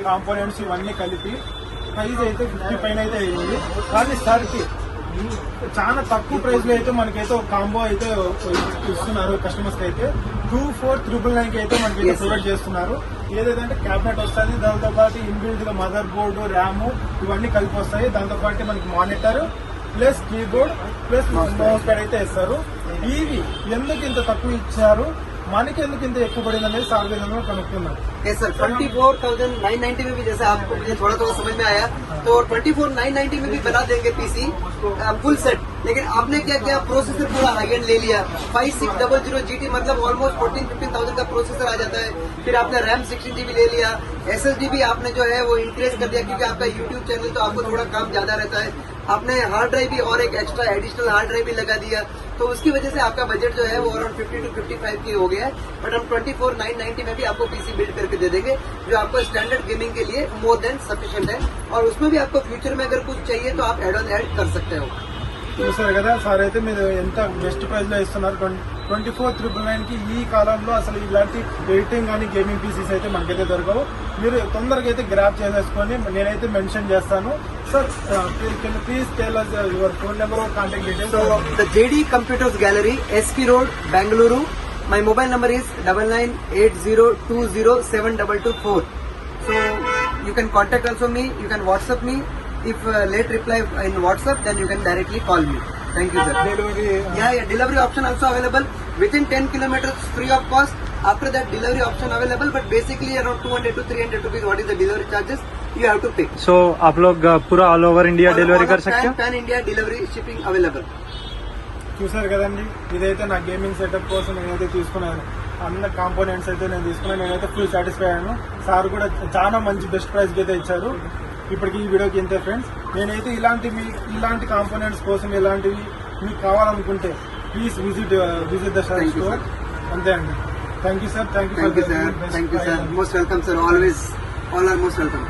Components ఇవన్నీ కలిపి price అయితే 50 పైన అయితే అయ్యింది. కానీ సార్కి చాలా తక్కువ ప్రైస్ లో అయితే మనకైతే ఒక కాంబో అయితే ఇస్తున్నారు. కస్టమర్స్ కి అయితే 24,999 కి అయితే మనకి ప్రొవైడ్ చేస్తున్నారు. ఏదైతే క్యాబినెట్ వస్తుంది, దాంతో పాటు ఇన్బిల్డ్ గా మదర్ బోర్డు, ర్యామ్ ఇవన్నీ కలిపి వస్తాయి. దాంతో పాటు మనకి monitor plus keyboard plus mouse pad అయితే ఇస్తారు. ఇవి ఎందుకు ఇంత తక్కువ ఇచ్చారు, మనకి ఎందుకు ఇంత ఎక్కువ पड़ेगा అనేది साल विधान कनुक्कुन्नाम. सर 24,990 में भी जैसे आपको मुझे थोड़ा समझ में आया, तो 24,990 में भी बना देंगे पीसी फुल सेट. लेकिन आपने क्या किया, प्रोसेसर पूरा हाई एंड ले लिया. 5600 GT मतलब ऑलमोस्ट 14-15,000 का प्रोसेसर आ जाता है. फिर आपने रैम 16GB ले लिया. SSD भी आपने जो है वो इंक्रीज कर दिया, क्योंकि आपका यूट्यूब चैनल तो आपको थोड़ा काम ज्यादा रहता है. आपने हार्ड ड्राइव भी और एक एक्स्ट्रा एडिशनल हार्ड ड्राइव भी लगा दिया. तो उसकी वजह से आपका बजट जो है वो अराउंड 50 to 55 की हो गया है. बट हम 24,990 में भी आपको पीसी बिल्ड करके दे देंगे, जो आपको स्टैंडर्ड गेमिंग के लिए मोर देन सफिशिएंट है. और उसमें भी आपको फ्यूचर में अगर कुछ चाहिए तो आप एड ऑन ऐड कर सकते हो. చూసారు కదా సార్, అయితే మీరు ఎంత బెస్ట్ ప్రైస్ లో ఇస్తున్నారు. 24,999 కి ఈ కాలంలో అసలు ఇలాంటి ఎడిటింగ్ కానీ గేమింగ్ పీసీస్ అయితే మనకైతే దొరకవు. మీరు తొందరగా అయితే గ్రాప్ చేసేసుకొని నేనైతే మెన్షన్ చేస్తాను. Sir please tell us your phone number or contact details. So the JD Computers Gallery, SK Road, Bangalore. My mobile number is 9980207224. So you can contact also me, you can WhatsApp me. If late reply in WhatsApp, then you can directly call me. Thank you, sir. Delivery? Yeah, delivery option also available within 10 kilometers free of cost. After that, delivery option available, but basically around 200 to 300 rupees. What is the delivery charges you have to pay? So आप लोग पूरा all over India delivery कर सकते हैं? Pan India delivery shipping available. చూసారు కదండి, ఇదైతే నా గేమింగ్ సెటప్ కోసం నేనైతే తీసుకున్నాను. అన్న కాంపోనెంట్స్ అయితే నేను తీసుకున్నాను. నేనైతే ఫుల్ సాటిస్ఫై అయ్యాను. సార్ కూడా చాలా మంచి బెస్ట్ ప్రైస్ అయితే ఇచ్చారు. ఇప్పటికి ఈ వీడియోకి ఇంతే ఫ్రెండ్స్. నేనైతే ఇలాంటి కాంపోనెంట్స్ కోసం ఇలాంటివి మీకు కావాలనుకుంటే ప్లీజ్ విజిట్ ద స్టోర్. అంతే అండి. Thank you sir. Thank you sir. Most welcome, sir. Always, all are most welcome.